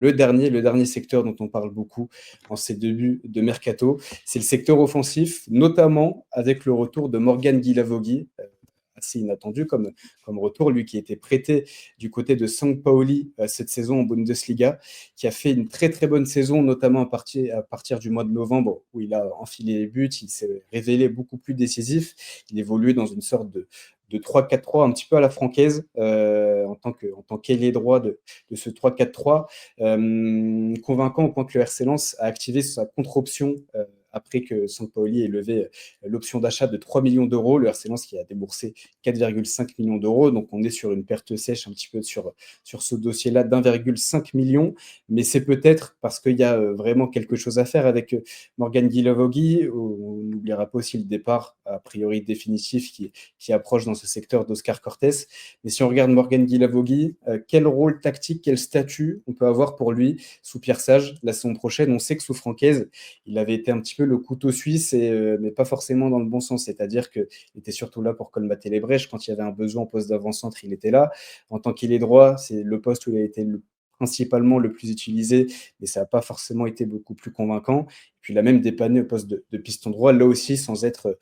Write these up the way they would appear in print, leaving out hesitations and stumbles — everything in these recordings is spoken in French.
Le dernier secteur dont on parle beaucoup en ces débuts de mercato, c'est le secteur offensif, notamment avec le retour de Morgan Guilavogui, assez inattendu comme retour, lui qui était prêté du côté de Sampaoli cette saison en Bundesliga, qui a fait une très très bonne saison, notamment à partir du mois de novembre, où il a enfilé les buts, il s'est révélé beaucoup plus décisif, il évoluait dans une sorte de 3-4-3 un petit peu à la francaise, en tant qu'ailier droit de ce 3-4-3, convaincant au point que le RC Lens a activé sa contre-option après que Sampaoli ait levé l'option d'achat de 3 millions d'euros. Le RC Lens qui a déboursé 4,5 millions d'euros. Donc on est sur une perte sèche un petit peu sur ce dossier-là d'1,5 million. Mais c'est peut-être parce qu'il y a vraiment quelque chose à faire avec Morgan Guilavogui. On n'oubliera pas aussi le départ, a priori définitif, qui approche dans ce secteur d'Oscar Cortés. Mais si on regarde Morgan Guilavogui, quel rôle tactique, quel statut on peut avoir pour lui sous Pierre Sage la saison prochaine? On sait que sous Francaise, il avait été un petit peu le couteau suisse, mais pas forcément dans le bon sens. C'est-à-dire qu'il était surtout là pour colmater les brèches. Quand il y avait un besoin en poste d'avant-centre, il était là. En tant qu'il est droit, c'est le poste où il a été principalement le plus utilisé, mais ça n'a pas forcément été beaucoup plus convaincant. Puis il a même dépanné au poste de piston droit, là aussi sans être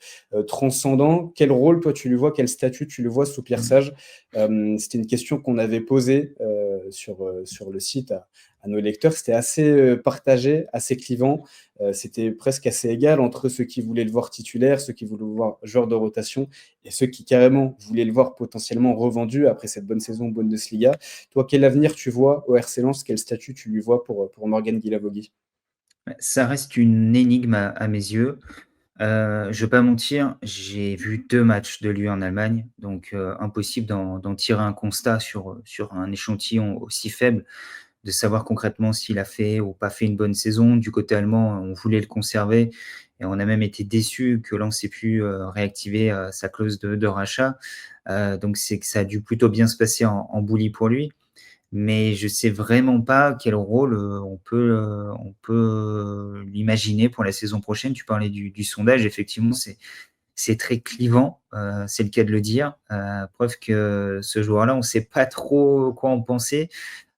transcendant. Quel rôle, toi, tu lui vois, quel statut tu le vois sous Pierre Sage? C'était une question qu'on avait posée sur le site à nos lecteurs. C'était assez partagé, assez clivant. C'était presque assez égal entre ceux qui voulaient le voir titulaire, ceux qui voulaient le voir joueur de rotation, et ceux qui carrément voulaient le voir potentiellement revendu après cette bonne saison Bundesliga. Toi, quel avenir tu vois au RC Lens? Quel statut tu lui vois pour Morgan Guilavogui? Ça reste une énigme à mes yeux. Je vais pas mentir, j'ai vu 2 matchs de lui en Allemagne, donc impossible d'en tirer un constat sur un échantillon aussi faible, de savoir concrètement s'il a fait ou pas fait une bonne saison. Du côté allemand, on voulait le conserver et on a même été déçus que Lens ait pu, réactiver, sa clause de rachat. Donc c'est que ça a dû plutôt bien se passer en Bouli pour lui. Mais je sais vraiment pas quel rôle, on peut l'imaginer pour la saison prochaine. Tu parlais du sondage, effectivement, c'est très clivant, c'est le cas de le dire. Preuve que ce joueur-là, on ne sait pas trop quoi en penser.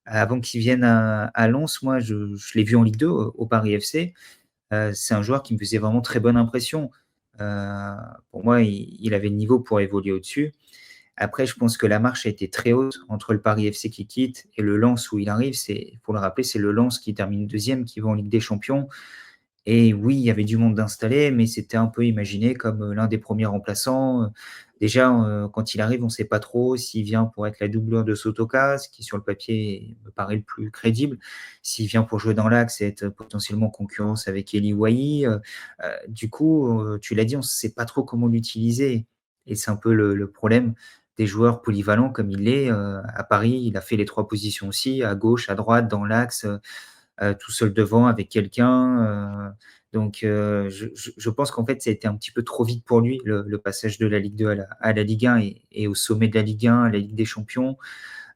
Avant qu'il vienne à Lens, moi, je l'ai vu en Ligue 2 au Paris FC. C'est un joueur qui me faisait vraiment très bonne impression. Pour moi, il avait le niveau pour évoluer au-dessus. Après, je pense que la marche a été très haute entre le Paris FC qui quitte et le Lens où il arrive. Pour le rappeler, c'est le Lens qui termine deuxième, qui va en Ligue des Champions. Et oui, il y avait du monde d'installé, mais c'était un peu imaginé comme l'un des premiers remplaçants. Déjà, quand il arrive, on ne sait pas trop s'il vient pour être la doublure de Sotoka, ce qui sur le papier me paraît le plus crédible. S'il vient pour jouer dans l'axe et être potentiellement en concurrence avec Eli Wahi. Du coup, tu l'as dit, on ne sait pas trop comment l'utiliser. Et c'est un peu le problème des joueurs polyvalents comme il l'est. À Paris, il a fait les 3 positions aussi, à gauche, à droite, dans l'axe, tout seul devant avec quelqu'un. Donc, je pense qu'en fait, ça a été un petit peu trop vite pour lui, le passage de la Ligue 2 à la Ligue 1 et au sommet de la Ligue 1, à la Ligue des Champions.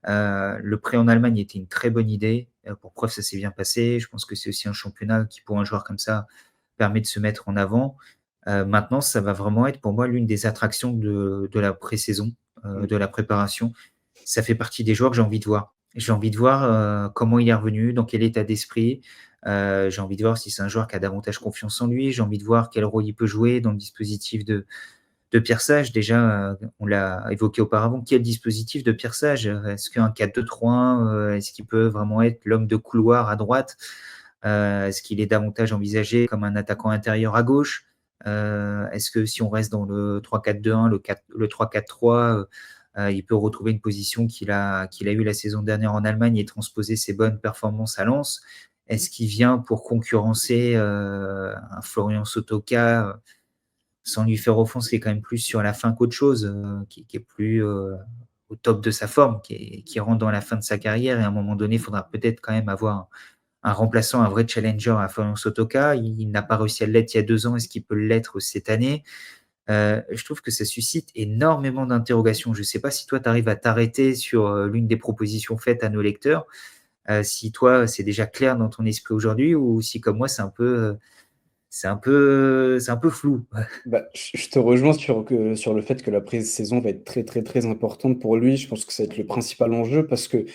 Le prêt en Allemagne était une très bonne idée. Pour preuve, ça s'est bien passé. Je pense que c'est aussi un championnat qui, pour un joueur comme ça, permet de se mettre en avant. Maintenant, ça va vraiment être pour moi l'une des attractions de la pré-saison, de la préparation. Ça fait partie des joueurs que j'ai envie de voir. J'ai envie de voir comment il est revenu, dans quel état d'esprit. J'ai envie de voir si c'est un joueur qui a davantage confiance en lui. J'ai envie de voir quel rôle il peut jouer dans le dispositif de Pierre Sage. Déjà, on l'a évoqué auparavant, quel dispositif de Pierre Sage? Est-ce qu'un 4-2-3-1, est-ce qu'il peut vraiment être l'homme de couloir à droite? Est-ce qu'il est davantage envisagé comme un attaquant intérieur à gauche? Est-ce que si on reste dans le 3-4-2-1, le 3-4-3, il peut retrouver une position qu'il a eue la saison dernière en Allemagne et transposer ses bonnes performances à Lens? Est-ce qu'il vient pour concurrencer un Florian Sotoka, sans lui faire offense, qui est quand même plus sur la fin qu'autre chose, qui est plus au top de sa forme, qui rentre dans la fin de sa carrière, et à un moment donné, il faudra peut-être quand même avoir un remplaçant, un vrai challenger à Florian Sotoka. Il n'a pas réussi à l'être il y a 2 ans. Est-ce qu'il peut l'être cette année? Je trouve que ça suscite énormément d'interrogations. Je ne sais pas si toi, tu arrives à t'arrêter sur l'une des propositions faites à nos lecteurs, si toi, c'est déjà clair dans ton esprit aujourd'hui, ou si comme moi, c'est un peu flou. Bah, je te rejoins sur le fait que la pré-saison va être très très très importante pour lui. Je pense que ça va être le principal enjeu parce que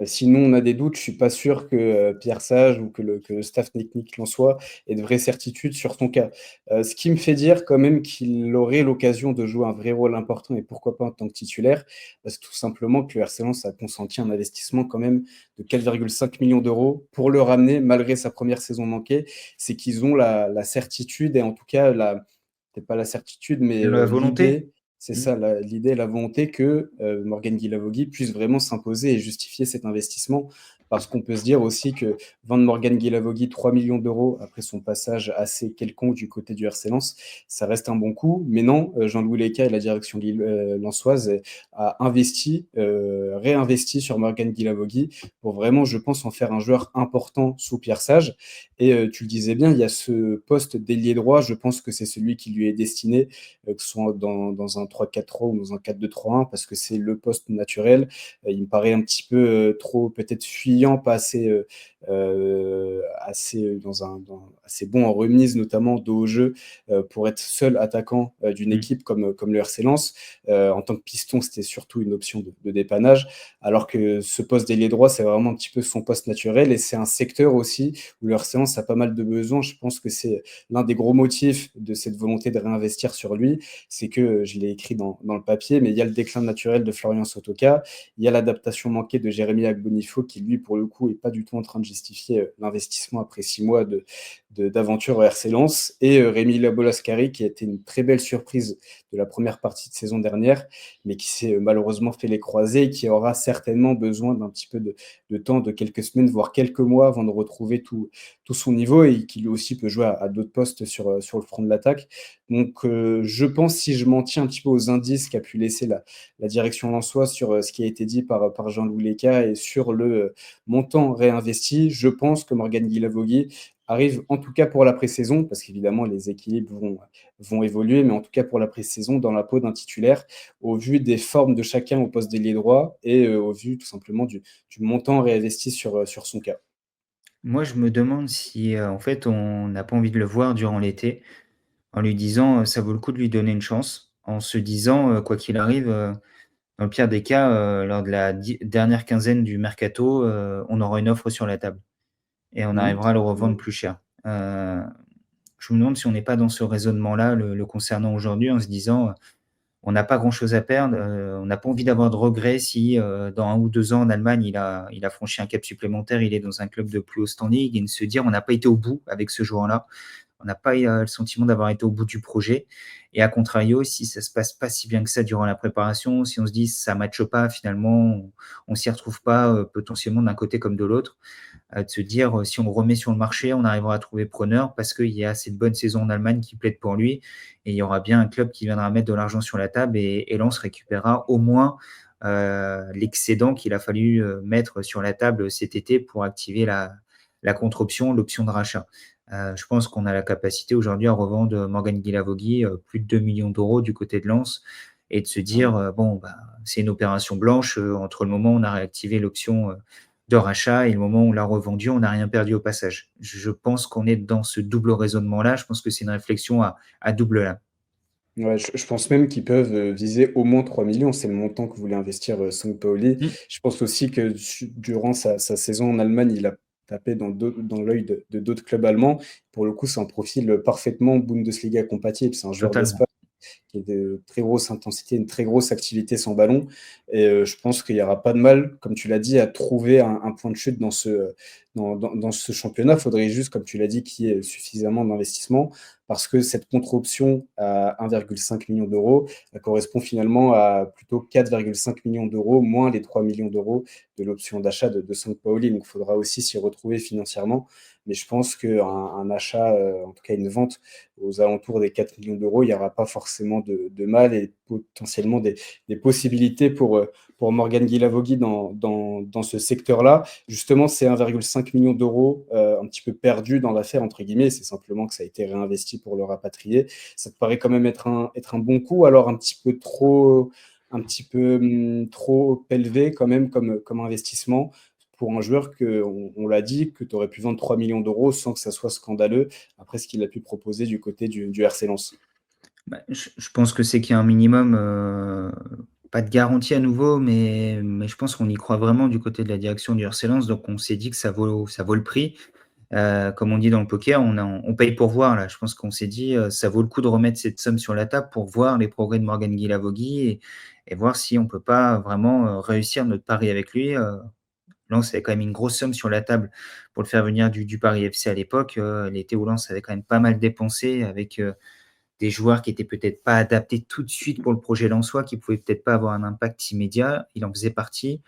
Sinon, on a des doutes. Je suis pas sûr que Pierre Sage ou que le staff technique Lensois ait de vraies certitudes sur son cas. Ce qui me fait dire quand même qu'il aurait l'occasion de jouer un vrai rôle important et pourquoi pas en tant que titulaire, parce que tout simplement que le RC Lens a consenti un investissement quand même de 4,5 millions d'euros pour le ramener malgré sa première saison manquée. C'est qu'ils ont la certitude et en tout cas peut-être pas la certitude, mais La volonté. l'idée, c'est ça, l'idée et la volonté que Morgan Guilavogui puisse vraiment s'imposer et justifier cet investissement. Parce qu'on peut se dire aussi que vendre Morgan Guilavogui 3 millions d'euros après son passage assez quelconque du côté du RC Lens, ça reste un bon coup. Mais non, Jean-Louis Leca et la direction lensoise a réinvesti sur Morgan Guilavogui pour vraiment, je pense, en faire un joueur important sous Pierre Sage. Et tu le disais bien, il y a ce poste d'ailier droit, je pense que c'est celui qui lui est destiné, que ce soit dans un 3-4-3 ou dans un 4-2-3-1, parce que c'est le poste naturel. Il me paraît un petit peu trop peut-être fuyant, pas assez, assez bon en remise, notamment dos au jeu, pour être seul attaquant d'une équipe comme le RC Lens. En tant que piston, c'était surtout une option de dépannage, alors que ce poste d'ailier droit, c'est vraiment un petit peu son poste naturel, et c'est un secteur aussi où le RC Lens a pas mal de besoins. Je pense que c'est l'un des gros motifs de cette volonté de réinvestir sur lui, c'est que, je l'ai écrit dans le papier, mais il y a le déclin naturel de Florian Sotoka, il y a l'adaptation manquée de Jérémy Agbonifo, qui lui, pour le coup, est pas du tout en train de justifier l'investissement après 6 mois d'aventure au RC Lens, et Rémi Labolascari, qui a été une très belle surprise de la première partie de saison dernière, mais qui s'est malheureusement fait les croisés et qui aura certainement besoin d'un petit peu de temps, de quelques semaines, voire quelques mois avant de retrouver tout son niveau, et qui lui aussi peut jouer à d'autres postes sur le front de l'attaque. Donc je pense, si je m'en tiens un petit peu aux indices qu'a pu laisser la direction lensoise sur ce qui a été dit par Jean-Louis Leca et sur le montant réinvesti, je pense que Morgan Guilavogui arrive, en tout cas pour la pré-saison, parce qu'évidemment les équilibres vont évoluer, mais en tout cas pour la pré-saison, dans la peau d'un titulaire, au vu des formes de chacun au poste d'ailier droit et au vu tout simplement du montant réinvesti sur son cas. Moi, je me demande si, en fait, on n'a pas envie de le voir durant l'été, en lui disant, ça vaut le coup de lui donner une chance, en se disant, quoi qu'il arrive, dans le pire des cas, lors de la dernière quinzaine du mercato, on aura une offre sur la table et on arrivera à le revendre plus cher. Je me demande si on n'est pas dans ce raisonnement-là, le concernant aujourd'hui, en se disant, on n'a pas grand-chose à perdre, on n'a pas envie d'avoir de regrets si, dans 1 ou 2 ans en Allemagne, il a franchi un cap supplémentaire, il est dans un club de plus haut standing, et de se dire: «On n'a pas été au bout avec ce joueur-là». On n'a pas eu, le sentiment d'avoir été au bout du projet, et à contrario, si ça se passe pas si bien que ça durant la préparation, si on se dit: «Ça matche pas finalement, on s'y retrouve pas, potentiellement d'un côté comme de l'autre», de se dire, si on le remet sur le marché, on arrivera à trouver preneur parce qu'il y a assez de bonnes saisons en Allemagne qui plaident pour lui, et il y aura bien un club qui viendra mettre de l'argent sur la table, et Lens récupérera au moins, l'excédent qu'il a fallu, mettre sur la table cet été pour activer la contre-option, l'option de rachat. Je pense qu'on a la capacité aujourd'hui à revendre Morgan Guilavogui, plus de 2 millions d'euros du côté de Lens, et de se dire, bon, bah, c'est une opération blanche, entre le moment où on a réactivé l'option, de rachat et le moment où on l'a revendu, on n'a rien perdu au passage. Je pense qu'on est dans ce double raisonnement-là. Je pense que c'est une réflexion à double lame. Ouais, je pense même qu'ils peuvent viser au moins 3 millions. C'est le montant que voulait investir Sampaoli. Mmh, Je pense aussi que durant sa saison en Allemagne, il a tapé dans l'œil de d'autres clubs allemands. Pour le coup, c'est un profil parfaitement Bundesliga compatible. C'est un joueur totalement. d'Espagne qui est de très grosse intensité, une très grosse activité sans ballon. Et je pense qu'il n'y aura pas de mal, comme tu l'as dit, à trouver un point de chute dans ce championnat. Il faudrait juste, comme tu l'as dit, qu'il y ait suffisamment d'investissement, parce que cette contre-option à 1,5 million d'euros, elle correspond finalement à plutôt 4,5 millions d'euros, moins les 3 millions d'euros de l'option d'achat de Sampaoli. Donc il faudra aussi s'y retrouver financièrement. Mais je pense qu'un achat, en tout cas une vente aux alentours des 4 millions d'euros, il n'y aura pas forcément de mal, et potentiellement des possibilités pour Morgan Guilavogui dans ce secteur-là. Justement, c'est 1,5 million d'euros un petit peu perdu dans l'affaire, entre guillemets. C'est simplement que ça a été réinvesti pour le rapatrier. Ça te paraît quand même être un bon coup, alors un petit peu trop élevé quand même comme investissement pour un joueur que, on l'a dit, que tu aurais pu vendre 3 millions d'euros sans que ça soit scandaleux, après ce qu'il a pu proposer du côté du RC Lens. Bah, je pense que c'est qu'il y a un minimum, Pas de garantie à nouveau, mais je pense qu'on y croit vraiment du côté de la direction du RC Lens, donc on s'est dit que ça vaut le prix. Comme on dit dans le poker, on paye pour voir là. Je pense qu'on s'est dit, ça vaut le coup de remettre cette somme sur la table pour voir les progrès de Morgan Guilavogui et voir si on peut pas vraiment, réussir notre pari avec lui. Lens avait quand même une grosse somme sur la table pour le faire venir du Paris FC à l'époque. Il était où Lens avait quand même pas mal dépensé avec, des joueurs qui étaient peut-être pas adaptés tout de suite pour le projet lensois, qui pouvaient peut-être pas avoir un impact immédiat. Il en faisait partie.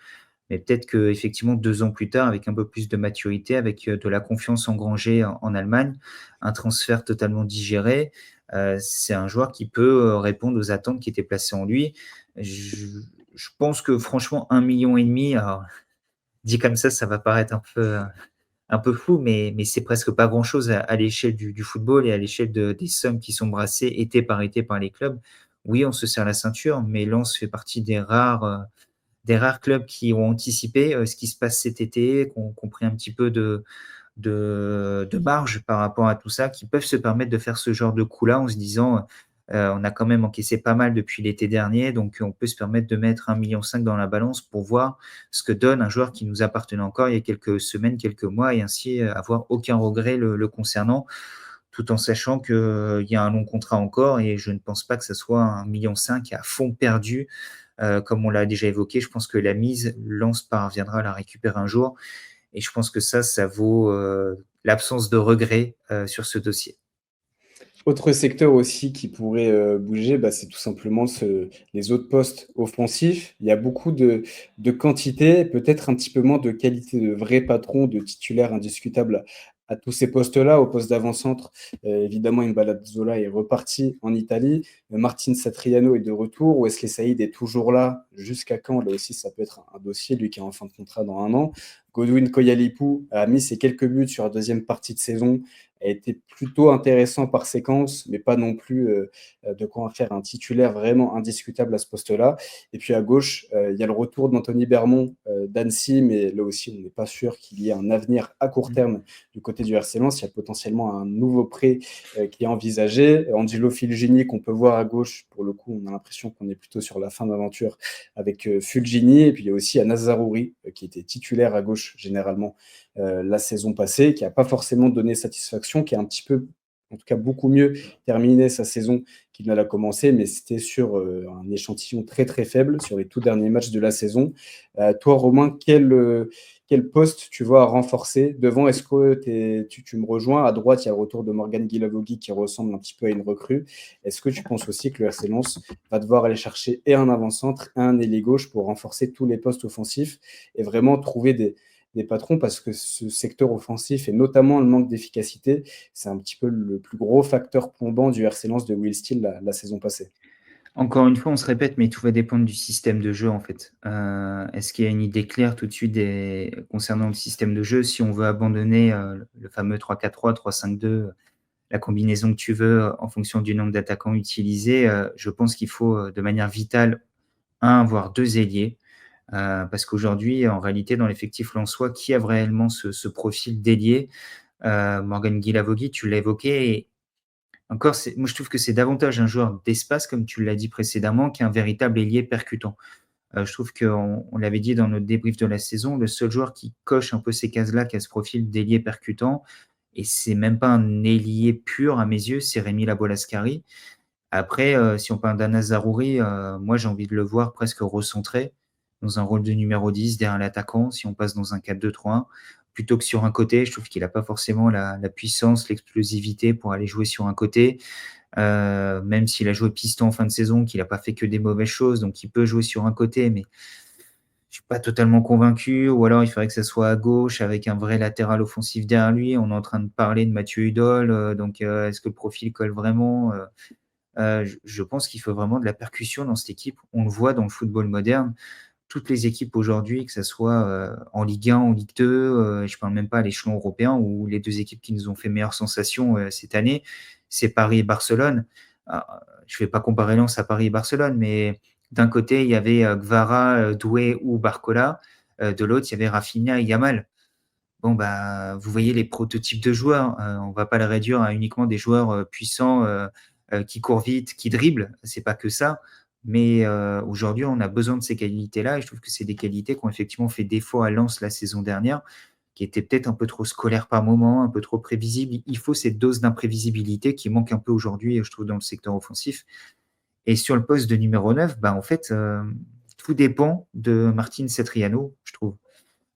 Mais peut-être qu'effectivement, 2 ans plus tard, avec un peu plus de maturité, avec, de la confiance engrangée en Allemagne, un transfert totalement digéré, c'est un joueur qui peut, répondre aux attentes qui étaient placées en lui. Je je pense que franchement 1,5 million, alors dit comme ça va paraître un peu fou, mais c'est presque pas grand-chose à l'échelle du football et à l'échelle des sommes qui sont brassées été par été par les clubs. Oui, on se serre la ceinture, mais Lens fait partie des rares clubs qui ont anticipé, ce qui se passe cet été, qui ont pris un petit peu de marge par rapport à tout ça, qui peuvent se permettre de faire ce genre de coup-là en se disant, «On a quand même encaissé pas mal depuis l'été dernier, donc on peut se permettre de mettre 1,5 million dans la balance pour voir ce que donne un joueur qui nous appartenait encore il y a quelques semaines, quelques mois et ainsi, avoir aucun regret le concernant». Tout en sachant qu'il y a un long contrat encore et je ne pense pas que ça soit 1,5 million à fond perdu. Comme on l'a déjà évoqué, je pense que la mise, Lens parviendra à la récupérer un jour et je pense que ça vaut, l'absence de regret, sur ce dossier. Autre secteur aussi qui pourrait, bouger, bah, c'est tout simplement les autres postes offensifs. Il y a beaucoup de quantité, peut-être un petit peu moins de qualité de vrais patrons, de titulaires indiscutables à tous ces postes-là. Au poste d'avant-centre, évidemment, Inbalade Zola est reparti en Italie. Martin Satriano est de retour. Wesley Saïd est toujours là. Jusqu'à quand? Là aussi, ça peut être un dossier, lui qui est en fin de contrat dans 1 an. Godwin Koyalipou a mis ses quelques buts sur la deuxième partie de saison, a été plutôt intéressant par séquence, mais pas non plus de quoi en faire un titulaire vraiment indiscutable à ce poste-là. Et puis à gauche, il y a le retour d'Anthony Bermond d'Annecy, mais là aussi, on n'est pas sûr qu'il y ait un avenir à court terme du côté du RC Lens. Il y a potentiellement un nouveau prêt qui est envisagé. Angelo Fulgini, qu'on peut voir à gauche, pour le coup, on a l'impression qu'on est plutôt sur la fin d'aventure avec Fulgini. Et puis il y a aussi Anas Zarouri, qui était titulaire à gauche généralement la saison passée, qui n'a pas forcément donné satisfaction, qui a un petit peu, en tout cas beaucoup mieux terminé sa saison qu'il ne l'a commencé, mais c'était sur un échantillon très très faible sur les tout derniers matchs de la saison. Toi, Romain, quel poste tu vois à renforcer devant? Est-ce que tu me rejoins? À droite, il y a le retour de Morgan Guilavogui qui ressemble un petit peu à une recrue. Est-ce que tu penses aussi que le RC Lens va devoir aller chercher et un avant-centre et un ailier gauche pour renforcer tous les postes offensifs et vraiment trouver des patrons, parce que ce secteur offensif et notamment le manque d'efficacité, c'est un petit peu le plus gros facteur plombant du RC Lens de Will Steele la saison passée. Encore une fois, on se répète, mais tout va dépendre du système de jeu, en fait. Est-ce qu'il y a une idée claire tout de suite concernant le système de jeu? Si on veut abandonner, le fameux 3-4-3, 3-5-2, la combinaison que tu veux, en fonction du nombre d'attaquants utilisés, je pense qu'il faut, de manière vitale, un voire 2 ailiers. Parce qu'aujourd'hui, en réalité, dans l'effectif lensois, qui a réellement ce profil d'ailier? Morgan Guilavogui, tu l'as évoqué et encore, moi je trouve que c'est davantage un joueur d'espace, comme tu l'as dit précédemment, qu'un véritable ailier percutant. Je trouve qu'on l'avait dit dans notre débrief de la saison, le seul joueur qui coche un peu ces cases-là, qui a ce profil d'ailier percutant et c'est même pas un ailier pur à mes yeux, c'est Rémi Labolascari. Après, si on parle d'Anas Zaroury, moi j'ai envie de le voir presque recentré dans un rôle de numéro 10 derrière l'attaquant, si on passe dans un 4-2-3-1, plutôt que sur un côté. Je trouve qu'il n'a pas forcément la puissance, l'explosivité pour aller jouer sur un côté. Même s'il a joué piston en fin de saison, qu'il n'a pas fait que des mauvaises choses, donc il peut jouer sur un côté, mais je suis pas totalement convaincu. Ou alors il faudrait que ça soit à gauche avec un vrai latéral offensif derrière lui. On est en train de parler de Mathieu Hudol, donc est-ce que le profil colle vraiment? Je pense qu'il faut vraiment de la percussion dans cette équipe. On le voit dans le football moderne. Toutes les équipes aujourd'hui, que ça soit, en Ligue 1, en Ligue 2, je ne parle même pas à l'échelon européen ou les 2 équipes qui nous ont fait meilleure sensation, cette année, c'est Paris et Barcelone. Je ne vais pas comparer Lens à Paris et Barcelone, mais d'un côté, il y avait, Kvara, Doué ou Barcola, de l'autre, il y avait Rafinha et Yamal. Bon, bah, vous voyez les prototypes de joueurs, on va pas le réduire à uniquement des joueurs, puissants, qui courent vite, qui dribblent, c'est pas que ça. Mais aujourd'hui, on a besoin de ces qualités-là et je trouve que c'est des qualités qui ont effectivement fait défaut à Lens la saison dernière, qui était peut-être un peu trop scolaire par moment, un peu trop prévisible. Il faut cette dose d'imprévisibilité qui manque un peu aujourd'hui, je trouve, dans le secteur offensif. Et sur le poste de numéro 9, bah, en fait, tout dépend de Martin Cetriano, je trouve.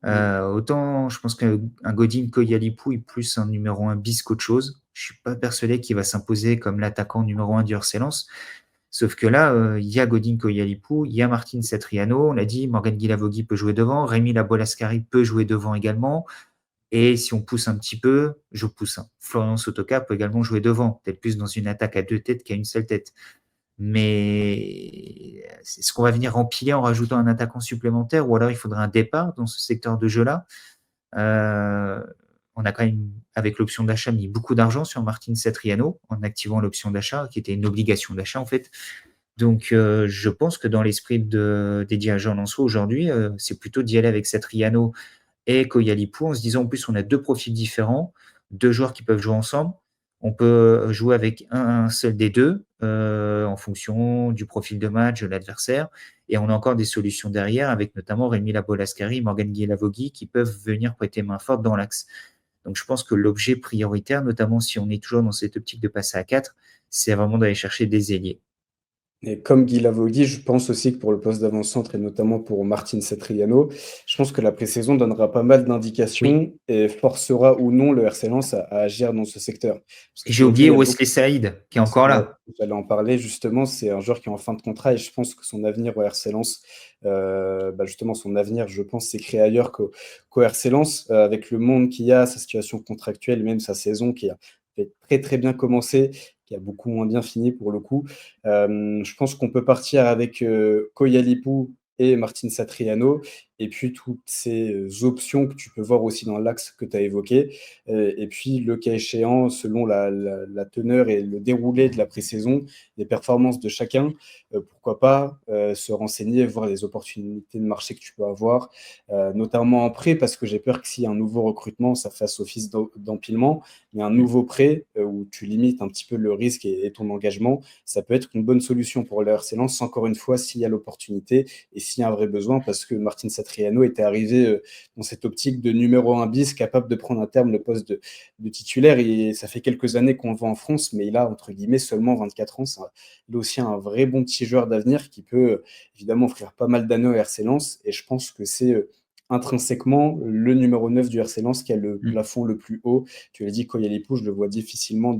Autant, je pense qu'un Godin Koyalipou est plus un numéro 1 bis qu'autre chose. Je suis pas persuadé qu'il va s'imposer comme l'attaquant numéro 1 du RC Lens. Sauf que là, il y a Godin Koyalipou, il y a Martin Cetriano, on l'a dit, Morgan Guilavogui peut jouer devant, Rémi Labolascari peut jouer devant également. Et si on pousse un petit peu, je pousse. Florian Sotoka peut également jouer devant, peut-être plus dans une attaque à deux têtes qu'à une seule tête. Mais est-ce qu'on va venir empiler en rajoutant un attaquant supplémentaire ou alors il faudrait un départ dans ce secteur de jeu-là? On a quand même, avec l'option d'achat, mis beaucoup d'argent sur Martin Satriano en activant l'option d'achat, qui était une obligation d'achat en fait. Donc, je pense que dans l'esprit des dirigeants lensois aujourd'hui, c'est plutôt d'y aller avec Satriano et Koyalipou en se disant en plus on a deux profils différents, deux joueurs qui peuvent jouer ensemble. On peut jouer avec un seul des deux en fonction du profil de match de l'adversaire. Et on a encore des solutions derrière avec notamment Rémi Labolascari, Morgan Guilavogui qui peuvent venir prêter main forte dans l'axe. Donc je pense que l'objet prioritaire, notamment si on est toujours dans cette optique de passer à 4, c'est vraiment d'aller chercher des ailiers. Et comme Guy Lavogui, je pense aussi que pour le poste d'avant-centre et notamment pour Martin Satriano, je pense que la pré-saison donnera pas mal Oui. d'indications et forcera ou non le RC Lens à agir dans ce secteur. Parce J'ai qu'aujourd'hui, oublié il y a beaucoup. Wesley Saïd qui est encore Ouais, là. j'allais en parler justement, c'est un joueur qui est en fin de contrat et je pense que son avenir au RC Lens, justement son avenir, je pense, s'écrit ailleurs qu'au RC Lens, avec le monde qu'il y a, sa situation contractuelle, même sa saison qui a fait très très bien commencé, qui a beaucoup moins bien fini pour le coup. Je pense qu'on peut partir avec Koyalipou et Martin Satriano, et puis toutes ces options que tu peux voir aussi dans l'axe que tu as évoqué. Et puis, le cas échéant, selon la teneur et le déroulé de la pré-saison, les performances de chacun, pourquoi pas se renseigner, voir les opportunités de marché que tu peux avoir, notamment en prêt, parce que j'ai peur que s'il y a un nouveau recrutement, ça fasse office d'empilement, mais un nouveau prêt où tu limites un petit peu le risque et ton engagement, ça peut être une bonne solution pour le RC Lens, encore une fois, s'il y a l'opportunité et s'il y a un vrai besoin, parce que Martin Satriano était arrivé dans cette optique de numéro 1 bis, capable de prendre à terme le poste de titulaire. Et ça fait quelques années qu'on le voit en France, mais il a, entre guillemets, seulement 24 ans. Il est aussi un vrai bon petit joueur d'avenir qui peut évidemment offrir pas mal d'années au RC Lens. Et je pense que c'est intrinsèquement le numéro 9 du RC Lens qui a le plafond le plus haut. Tu l'as dit, Koyalipou, je le vois difficilement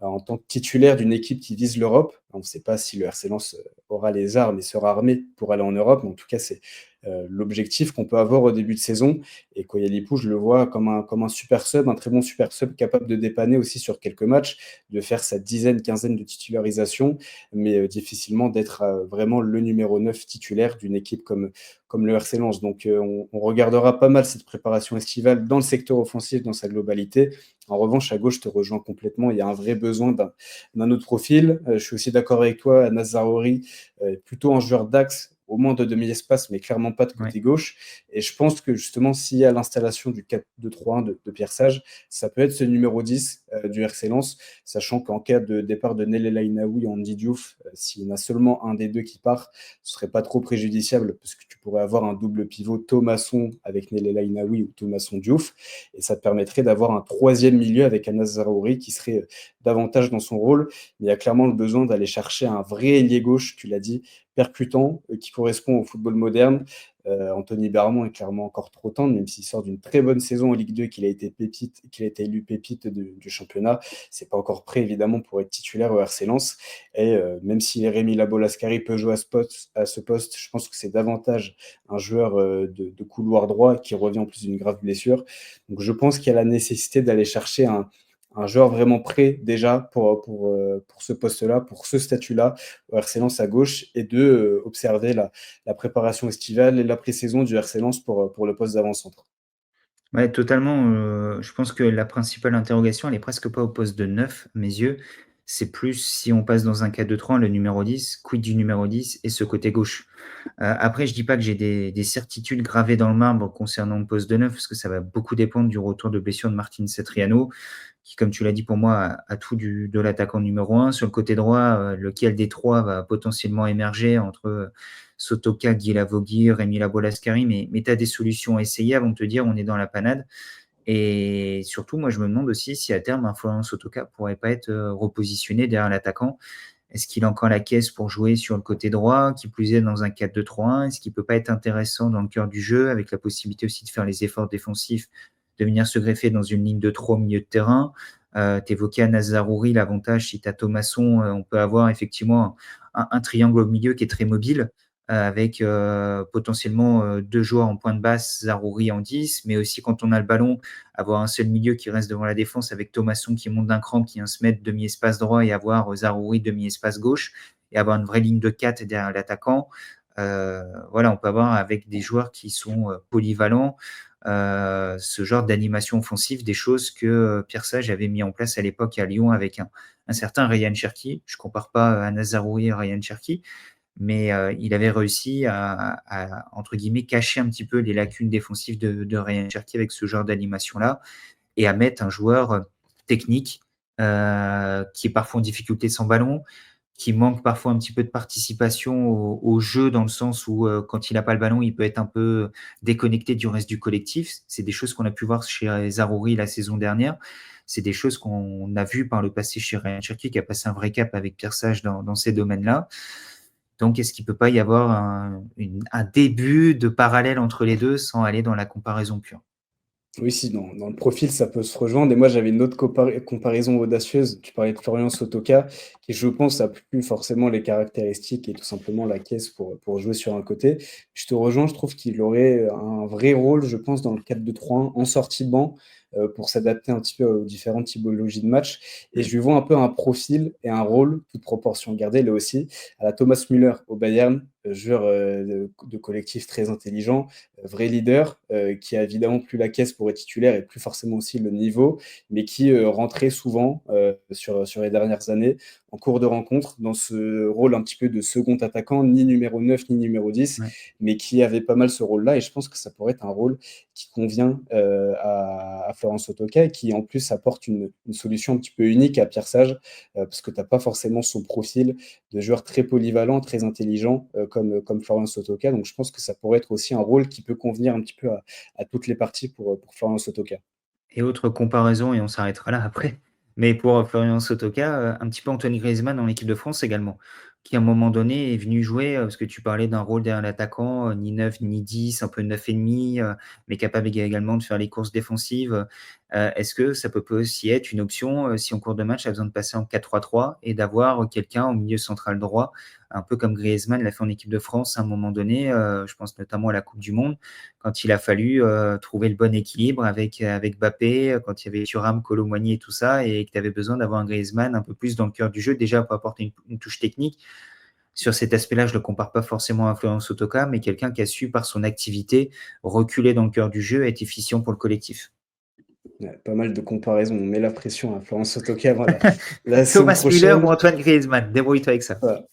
en tant que titulaire d'une équipe qui vise l'Europe. On ne sait pas si le RC Lens aura les armes et sera armé pour aller en Europe, mais en tout cas, c'est l'objectif qu'on peut avoir au début de saison. Et Koyalipou, je le vois comme un super sub, un très bon super sub capable de dépanner aussi sur quelques matchs, de faire sa dizaine, quinzaine de titularisations, mais difficilement d'être vraiment le numéro 9 titulaire d'une équipe comme le RC Lens. Donc on regardera pas mal cette préparation estivale dans le secteur offensif dans sa globalité. En revanche, à gauche, je te rejoins complètement. Il y a un vrai besoin d'un autre profil. Je suis aussi d'accord avec toi, Nazarori, plutôt un joueur d'axe, au moins de demi-espace, mais clairement pas de côté gauche. Et je pense que justement, s'il y a l'installation du 4-2-3-1 de Pierre Sage, ça peut être ce numéro 10 du RC Lens, sachant qu'en cas de départ de Nel El Ainaoui en Andy Diouf, s'il y en a seulement un des deux qui part, ce serait pas trop préjudiciable, parce que tu pourrais avoir un double pivot Thomasson avec Nel El Ainaoui ou Thomasson Diouf, et ça te permettrait d'avoir un troisième milieu avec Anas Zarouri qui serait davantage dans son rôle. Mais il y a clairement le besoin d'aller chercher un vrai ailier gauche, tu l'as dit, percutant, qui correspond au football moderne. Anthony Bermond est clairement encore trop tendre, même s'il sort d'une très bonne saison en Ligue 2, qu'il a été élu pépite du championnat. C'est pas encore prêt, évidemment, pour être titulaire au RC Lens. Et même si Rémi Labolascari peut jouer à ce poste, je pense que c'est davantage un joueur de couloir droit qui revient en plus d'une grave blessure. Donc je pense qu'il y a la nécessité d'aller chercher un joueur vraiment prêt déjà pour ce poste-là, pour ce statut-là, au RC Lens à gauche, et de observer la préparation estivale et la pré-saison du RC Lens pour le poste d'avant-centre. Ouais, totalement. Je pense que la principale interrogation, elle est presque pas au poste de 9, à mes yeux. C'est plus si on passe dans un 4-2-3, le numéro 10, quid du numéro 10 et ce côté gauche. Après, je dis pas que j'ai des certitudes gravées dans le marbre concernant le poste de neuf, parce que ça va beaucoup dépendre du retour de blessure de Martin Cetriano, qui, comme tu l'as dit pour moi, a tout de l'attaquant numéro 1. Sur le côté droit, lequel des trois va potentiellement émerger entre Sotoka, Guilavogui, Rémi Labolascari, mais tu as des solutions à essayer avant de te dire on est dans la panade. Et surtout, moi, je me demande aussi si à terme, un Florian Sotoka pourrait pas être repositionné derrière l'attaquant. Est-ce qu'il a encore la caisse pour jouer sur le côté droit, qui plus est dans un 4-2-3-1? Est-ce qu'il peut pas être intéressant dans le cœur du jeu, avec la possibilité aussi de faire les efforts défensifs, de venir se greffer dans une ligne de 3 au milieu de terrain? Tu évoquais Anas Zaroury, l'avantage, si tu as Thomasson, on peut avoir effectivement un triangle au milieu qui est très mobile, avec potentiellement deux joueurs en pointe basse, Zaroury en 10, mais aussi quand on a le ballon, avoir un seul milieu qui reste devant la défense avec Thomasson qui monte d'un cran, qui vient se mettre demi-espace droit et avoir Zaroury demi-espace gauche et avoir une vraie ligne de 4 derrière l'attaquant. Voilà, on peut avoir avec des joueurs qui sont polyvalents ce genre d'animation offensive, des choses que Pierre Sage avait mis en place à l'époque à Lyon avec un certain Ryan Cherki. Je ne compare pas Anas Zaroury et Ryan Cherki, mais il avait réussi entre guillemets, cacher un petit peu les lacunes défensives de Ryan Cherki avec ce genre d'animation-là et à mettre un joueur technique qui est parfois en difficulté sans ballon, qui manque parfois un petit peu de participation au jeu dans le sens où quand il n'a pas le ballon, il peut être un peu déconnecté du reste du collectif. C'est des choses qu'on a pu voir chez Zaroury la saison dernière. C'est des choses qu'on a vues par le passé chez Ryan Cherki, qui a passé un vrai cap avec Pierre Sage dans ces domaines-là. Donc, est-ce qu'il ne peut pas y avoir un début de parallèle entre les deux sans aller dans la comparaison pure? Oui, si, dans le profil, ça peut se rejoindre. Et moi, j'avais une autre comparaison audacieuse. Tu parlais de Florian Sotoka, qui, je pense, a plus forcément les caractéristiques et tout simplement la caisse pour jouer sur un côté. Je te rejoins, je trouve qu'il aurait un vrai rôle, je pense, dans le 4-2-3-1 en sortie de banc pour s'adapter un petit peu aux différentes typologies de match. Et je lui vois un peu un profil et un rôle, toute proportion gardée, là aussi, à la Thomas Müller au Bayern, joueur de collectif très intelligent, vrai leader, qui a évidemment plus la caisse pour être titulaire et plus forcément aussi le niveau, mais qui rentrait souvent sur les dernières années en cours de rencontre dans ce rôle un petit peu de second attaquant, ni numéro 9 ni numéro 10, Ouais. mais qui avait pas mal ce rôle-là. Et je pense que ça pourrait être un rôle qui convient à Florence Sotoka et qui en plus apporte une solution un petit peu unique à Pierre Sage, parce que tu n'as pas forcément son profil de joueur très polyvalent, très intelligent, comme Florian Sotoka. Donc je pense que ça pourrait être aussi un rôle qui peut convenir un petit peu à toutes les parties pour Florian Sotoka. Et autre comparaison, et on s'arrêtera là après, mais pour Florian Sotoka, un petit peu Antoine Griezmann dans l'équipe de France également, qui à un moment donné est venu jouer, parce que tu parlais d'un rôle derrière l'attaquant, ni 9 ni 10, un peu 9,5, mais capable également de faire les courses défensives. Est-ce que ça peut aussi être une option, si en cours de match, tu as besoin de passer en 4-3-3 et d'avoir quelqu'un au milieu central droit, un peu comme Griezmann l'a fait en équipe de France à un moment donné, je pense notamment à la coupe du monde, quand il a fallu trouver le bon équilibre avec Mbappé, quand il y avait Thuram, Kolo Muani et tout ça, et que tu avais besoin d'avoir un Griezmann un peu plus dans le cœur du jeu, déjà pour apporter une touche technique. Sur cet aspect-là, je ne le compare pas forcément à Florian Sotoka, mais quelqu'un qui a su, par son activité, reculer dans le cœur du jeu et être efficient pour le collectif. Ouais, pas mal de comparaisons. On met la pression à Florent Sotoka avant la saison Thomas Müller ou prochaine. Antoine Griezmann, débrouille-toi avec ça. Voilà.